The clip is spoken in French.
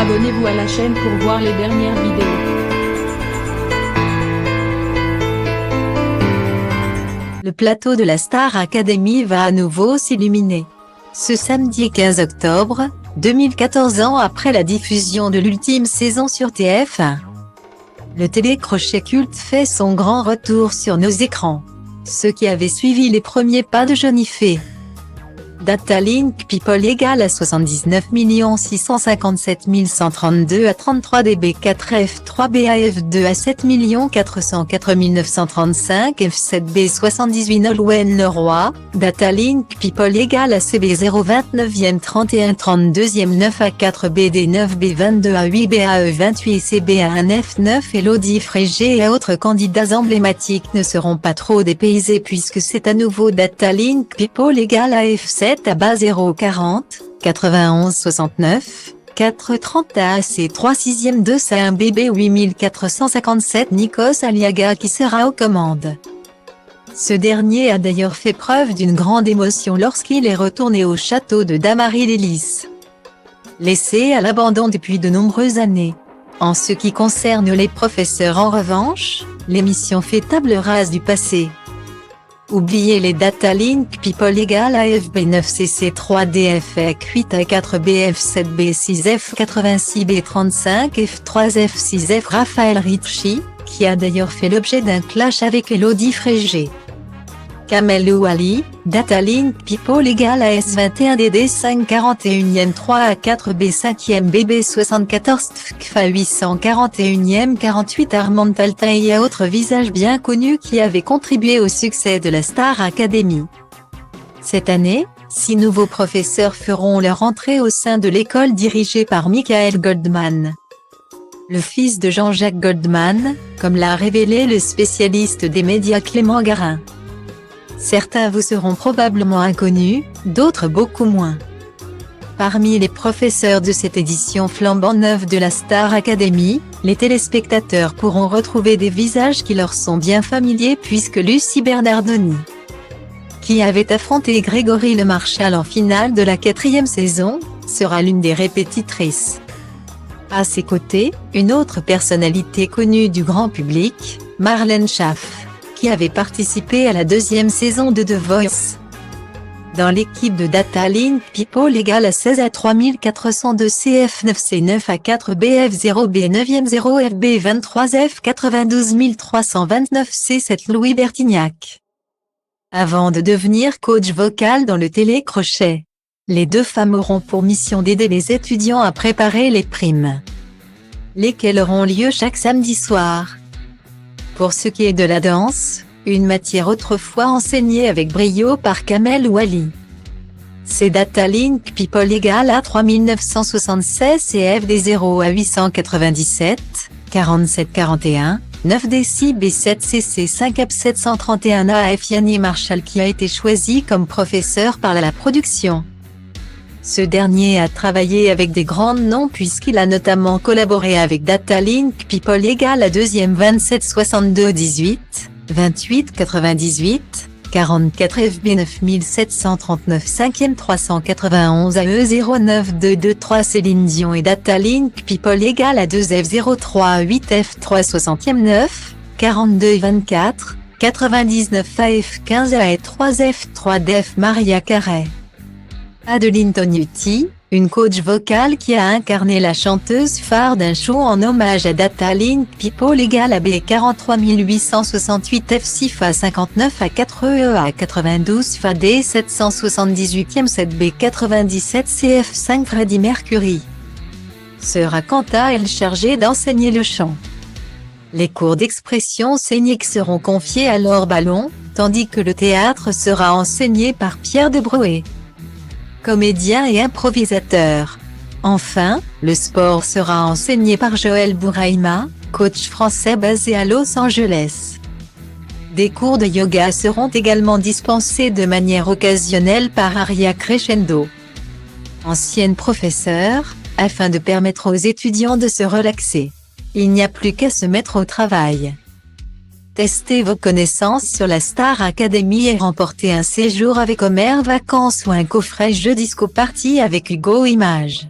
Abonnez-vous à la chaîne pour voir les dernières vidéos. Le plateau de la Star Academy va à nouveau s'illuminer. Ce samedi 15 octobre, 2014 ans après la diffusion de l'ultime saison sur TF1. Le télécrochet culte fait son grand retour sur nos écrans. Ceux qui avaient suivi les premiers pas de Johnny Fay. Datalink People égale à 79 657 132 à 33 dB 4F3 BAF2 à 7 404 935 F7B 78 Nolwenn Leroy. Datalink People égale à CB 029e 31 32e 9 à 4 BD 9 B22 à 8 BAE 28 CB à 1 F9 Elodie Frégé et autres candidats emblématiques ne seront pas trop dépaysés puisque c'est à nouveau Datalink People égale à F7 à bas 040, 91 69, 430 AC 3 6e 2 à 1 BB 8457 Nikos Aliaga qui sera aux commandes. Ce dernier a d'ailleurs fait preuve d'une grande émotion lorsqu'il est retourné au château de Damary-les-Lys. Laissé à l'abandon depuis de nombreuses années. En ce qui concerne les professeurs en revanche, l'émission fait table rase du passé. Oubliez les Datalink People égale à FB9CC3DF 8 à 4 BF7B6F 86B35 F3F6F Raphaël Ritchie, qui a d'ailleurs fait l'objet d'un clash avec Elodie Frégé. Kamel Ouali, Datalink People égale à S21DD 5 41e 3 à 4 B5e BB 74 TFKFA 841e 48 Armand Taltin et autres visages bien connus qui avaient contribué au succès de la Star Academy. Cette année, 6 nouveaux professeurs feront leur entrée au sein de l'école dirigée par Michael Goldman. Le fils de Jean-Jacques Goldman, comme l'a révélé le spécialiste des médias Clément Garin. Certains vous seront probablement inconnus, d'autres beaucoup moins. Parmi les professeurs de cette édition flambant neuve de la Star Academy, les téléspectateurs pourront retrouver des visages qui leur sont bien familiers puisque Lucie Bernardoni, qui avait affronté Grégory Le Marchal en finale de la 4e saison, sera l'une des répétitrices. À ses côtés, une autre personnalité connue du grand public, Marlène Schaff, qui avait participé à la 2e saison de The Voice. Dans l'équipe de Datalink People égale à 16 à 3402 CF9C9 à 4 BF0B 9e 0 FB 23F 92 329 C7 Louis Bertignac. Avant de devenir coach vocal dans le télécrochet, les deux femmes auront pour mission d'aider les étudiants à préparer les primes, lesquelles auront lieu chaque samedi soir. Pour ce qui est de la danse, une matière autrefois enseignée avec brio par Kamel Ouali. C'est Datalink People égale à 3976 CFD 0 à 897, 47 41, 9DC B7 CC 5 AP 731 AF Yanni Marshall qui a été choisi comme professeur par la production. Ce dernier a travaillé avec des grands noms puisqu'il a notamment collaboré avec Datalink People égale à 2e 27 62 18, 28 98, 44 FB 9739 5e 391 AE 09223 Céline Dion et Datalink People égale à 2F03 8 F3 60e 9, 42 24, 99 AF 15 AE 3 F3 DF Maria Carey. Adeline Tognuti, une coach vocale qui a incarné la chanteuse phare d'un show en hommage à Datalink People égale à B 43 868 F6 FA 59 à 4 EA 92 FA D 778e 7B 97 CF5 Freddie Mercury. Sera quant à elle chargée d'enseigner le chant. Les cours d'expression scénique seront confiés à Laure Ballon, tandis que le théâtre sera enseigné par Pierre de Broé, comédien et improvisateur. Enfin, le sport sera enseigné par Joël Bouraïma, coach français basé à Los Angeles. Des cours de yoga seront également dispensés de manière occasionnelle par Aria Crescendo, ancienne professeure, afin de permettre aux étudiants de se relaxer. Il n'y a plus qu'à se mettre au travail. Testez vos connaissances sur la Star Academy et remportez un séjour avec Omer Vacances ou un coffret jeu disco party avec Hugo Images.